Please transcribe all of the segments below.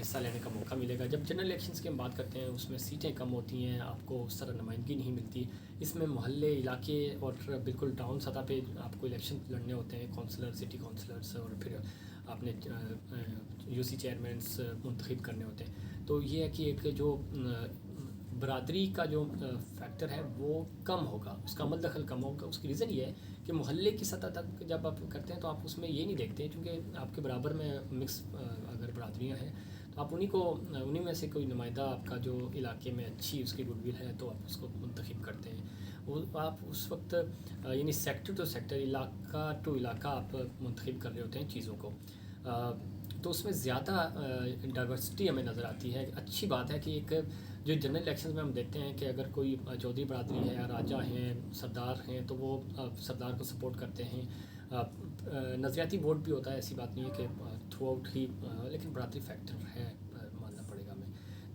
حصہ لینے کا موقع ملے گا. جب جنرل الیکشنز کی ہم بات کرتے ہیں اس میں سیٹیں کم ہوتی ہیں, آپ کو اس طرح نمائندگی نہیں ملتی. اس میں محلے, علاقے اور بالکل ٹاؤن سطح پہ آپ کو الیکشن لڑنے ہوتے ہیں, کونسلر, سٹی کونسلرس, اور پھر آپ نے یو سی چیئرمینس منتخب کرنے ہوتے ہیں. تو یہ ہے کہ ایک جو برادری کا جو فیکٹر ہے وہ کم ہوگا, اس کا عمل دخل کم ہوگا. اس کی ریزن یہ ہے کہ محلے کی سطح تک جب آپ کرتے ہیں تو آپ اس میں یہ نہیں دیکھتے, چونکہ آپ کے برابر میں مکس اگر برادریاں ہیں تو آپ انہیں میں سے کوئی نمائندہ آپ کا جو علاقے میں اچھی اس کی گڈ ول ہے تو آپ اس کو منتخب کرتے ہیں. وہ آپ اس وقت یعنی سیکٹر ٹو سیکٹر, علاقہ ٹو علاقہ آپ منتخب کر رہے ہوتے ہیں چیزوں کو. تو اس میں زیادہ ڈائیورسٹی ہمیں نظر آتی ہے. اچھی بات ہے کہ ایک جو جنرل الیکشنز میں ہم دیکھتے ہیں کہ اگر کوئی چودھری برادری ہے, راجہ ہیں, سردار ہیں, تو وہ سردار کو سپورٹ کرتے ہیں. نظریاتی ووٹ بھی ہوتا ہے, ایسی بات نہیں ہے کہ تھرو آؤٹ ہی, لیکن برادری فیکٹر ہے ماننا پڑے گا ہمیں.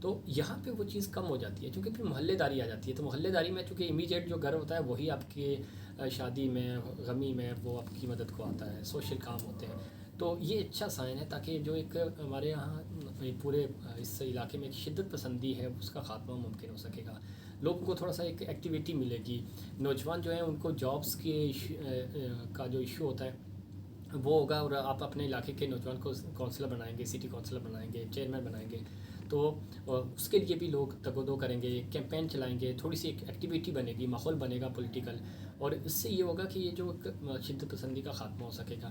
تو یہاں پہ وہ چیز کم ہو جاتی ہے کیونکہ پھر محلے داری آ جاتی ہے. تو محلے داری میں چونکہ امیجیٹ جو گھر ہوتا ہے وہی آپ کے شادی میں, غمی میں وہ آپ کی مدد کو آتا ہے, سوشل کام ہوتے ہیں. تو یہ اچھا سائن ہے تاکہ جو ایک ہمارے یہاں پورے اس علاقے میں ایک شدت پسندی ہے اس کا خاتمہ ممکن ہو سکے گا. لوگوں کو تھوڑا سا ایک ایکٹیویٹی ملے گی. نوجوان جو ہیں ان کو جابس کے کا جو ایشو ہوتا ہے وہ ہوگا, اور آپ اپنے علاقے کے نوجوان کو کونسلر بنائیں گے, سٹی کونسلر بنائیں گے, چیئرمین بنائیں گے, تو اس کے لیے بھی لوگ تگ و دو کریں گے, کیمپین چلائیں گے, تھوڑی سی ایک ایکٹیویٹی بنے گی, ماحول بنے گا پولیٹیکل. اور اس سے یہ ہوگا کہ یہ جو شدت پسندی کا خاتمہ ہو سکے گا.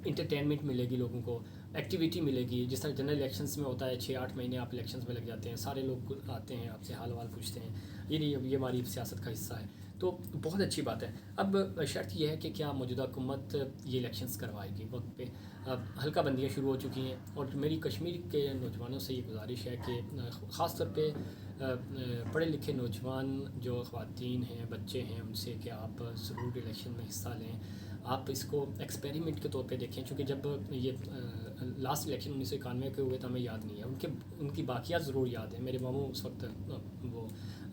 انٹرٹینمنٹ ملے گی لوگوں کو, ایکٹیویٹی ملے گی. جس طرح جنرل الیکشنز میں ہوتا ہے 6-8 مہینے آپ الیکشنز میں لگ جاتے ہیں, سارے لوگ آتے ہیں آپ سے حال وال پوچھتے ہیں, یہ نہیں یہ ہماری سیاست کا حصہ ہے. تو بہت اچھی بات ہے. اب شرط یہ ہے کہ کیا موجودہ حکومت یہ الیکشنز کروائے گی وقت پہ. اب حلقہ بندیاں شروع ہو چکی ہیں, اور میری کشمیر کے نوجوانوں سے یہ گزارش ہے کہ خاص طور پہ پڑھے لکھے نوجوان جو خواتین ہیں, بچے ہیں, ان سے کہ آپ ضرور الیکشن میں حصہ لیں. آپ اس کو ایکسپیریمنٹ کے طور پہ دیکھیں, چونکہ جب یہ لاسٹ الیکشن 1991 کے ہوئے تو ہمیں یاد نہیں ہے, ان کی باقیات ضرور یاد ہیں. میرے ماموں اس وقت وہ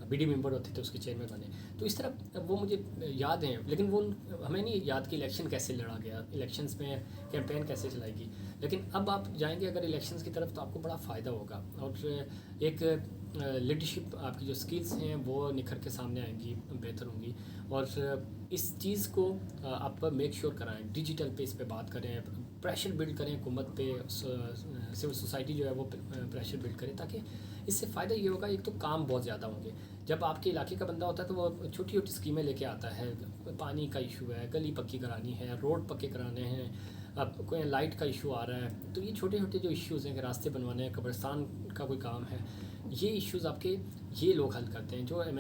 بی ڈی ممبر ہوتے تھے, اس کے چیئرمین بنے. تو اس طرح وہ مجھے یاد ہیں, لیکن وہ ہمیں نہیں یاد کہ الیکشن کیسے لڑا گیا, الیکشنز میں کیمپین کیسے چلائی گئی. لیکن اب آپ جائیں گے اگر الیکشنز کی طرف تو آپ کو بڑا فائدہ ہوگا, اور ایک لیڈرشپ آپ کی جو سکلز ہیں وہ نکھر کے سامنے آئیں گی, بہتر ہوں گی. اور اس چیز کو آپ میک شیور کرائیں, ڈیجیٹل پہ اس پہ بات کریں, پریشر بلڈ کریں حکومت پہ, سول سوسائٹی جو ہے وہ پریشر بلڈ کرے, تاکہ اس سے فائدہ یہ ہوگا. ایک تو کام بہت زیادہ ہوں گے. جب آپ کے علاقے کا بندہ ہوتا ہے تو وہ چھوٹی چھوٹی اسکیمیں لے کے آتا ہے, پانی کا ایشو ہے, گلی پکی کرانی ہے, روڈ پکے کرانے ہیں, اب کوئی لائٹ کا ایشو آ رہا ہے. تو یہ چھوٹے چھوٹے جو ایشوز ہیں کہ راستے بنوانے ہیں, قبرستان کا کوئی کام ہے, یہ ایشوز آپ کے یہ لوگ حل کرتے ہیں. جو ایم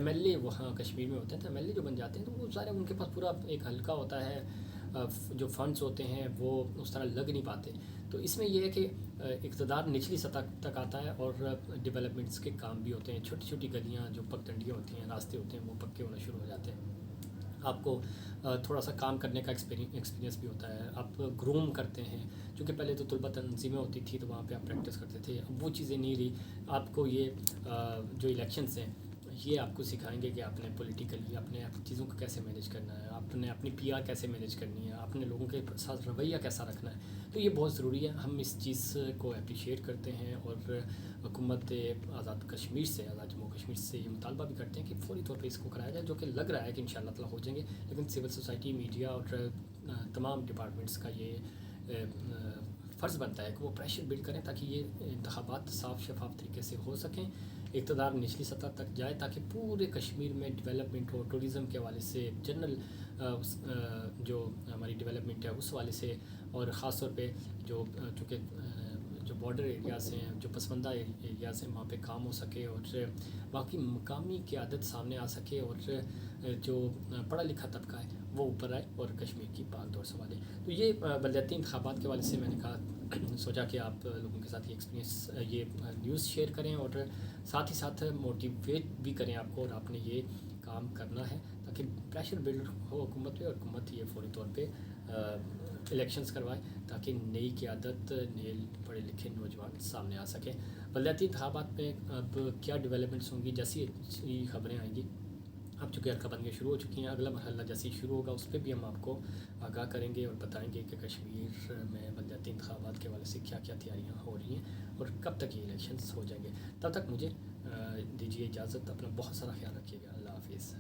ایل اے وہاں کشمیر میں ہوتے ہیں, تو ایم ایل اے جو بن جاتے ہیں تو وہ سارے ان کے پاس پورا ایک حلقہ ہوتا ہے, جو فنڈز ہوتے ہیں وہ اس طرح لگ نہیں پاتے. تو اس میں یہ ہے کہ اقتدار نچلی سطح تک آتا ہے, اور ڈیولپمنٹس کے کام بھی ہوتے ہیں. چھوٹی چھوٹی گلیاں جو پگڈنڈیاں ہوتی ہیں, راستے ہوتے ہیں, وہ پکے ہونا شروع ہو جاتے ہیں. آپ کو تھوڑا سا کام کرنے کا ایکسپیرینس بھی ہوتا ہے. آپ گروم کرتے ہیں, چونکہ پہلے تو طلبہ تنظیمیں ہوتی تھی تو وہاں پہ آپ پریکٹس کرتے تھے, اب وہ چیزیں نہیں رہی. آپ کو یہ جو الیکشنز ہیں یہ آپ کو سکھائیں گے کہ آپ نے پولیٹیکلی اپنے چیزوں کو کیسے مینیج کرنا ہے, آپ نے اپنی پی آر کیسے مینیج کرنی ہے, آپ نے لوگوں کے ساتھ رویہ کیسا رکھنا ہے. تو یہ بہت ضروری ہے. ہم اس چیز کو اپریشیٹ کرتے ہیں, اور حکومت آزاد کشمیر سے, آزاد جموں کشمیر سے یہ مطالبہ بھی کرتے ہیں کہ فوری طور پہ اس کو کرایا جائے, جو کہ لگ رہا ہے کہ انشاءاللہ تعالیٰ ہو جائیں گے. لیکن سول سوسائٹی, میڈیا اور تمام ڈپارٹمنٹس کا یہ فرض بنتا ہے کہ وہ پریشر بلڈ کریں تاکہ یہ انتخابات صاف شفاف طریقے سے ہو سکیں, اقتدار نچلی سطح تک جائے, تاکہ پورے کشمیر میں ڈیولپمنٹ ہو. ٹورزم کے حوالے سے, جنرل جو ہماری ڈیولپمنٹ ہے اس حوالے سے, اور خاص طور پہ جو چونکہ جو بارڈر ایریاز ہیں, جو پسماندہ ایریاز ہیں, وہاں پہ کام ہو سکے, اور باقی مقامی قیادت سامنے آ سکے, اور جو پڑھا لکھا طبقہ ہے وہ اوپر آئے, اور کشمیر کی باغ دور سنبھالے. تو یہ بلدیاتی انتخابات کے حوالے سے میں نے کہا, سوچا کہ آپ لوگوں کے ساتھ یہ ایکسپیرینس, یہ نیوز شیئر کریں, اور ساتھ ہی ساتھ موٹیویٹ بھی کریں آپ کو, اور آپ نے یہ کام کرنا ہے تاکہ پریشر بلڈ ہو حکومت پہ, اور حکومت یہ فوری طور پہ الیکشنز کروائے تاکہ نئی قیادت, نئے پڑھے لکھے نوجوان سامنے آ سکیں. بلدیاتی انتخابات میں اب کیا ڈیولپمنٹس ہوں گی, جیسی خبریں آئیں گی اب چونکہ حلقہ بندیاں شروع ہو چکی ہیں، اگلا مرحلہ جیسے ہی شروع ہوگا اس پہ بھی ہم آپ کو آگاہ کریں گے اور بتائیں گے کہ کشمیر میں بلدیاتی انتخابات کے حوالے سے کیا کیا تیاریاں ہو رہی ہیں اور کب تک یہ الیکشنز ہو جائیں گے۔ تب تک مجھے دیجیے اجازت، اپنا بہت سارا خیال رکھیے گا، اللہ حافظ۔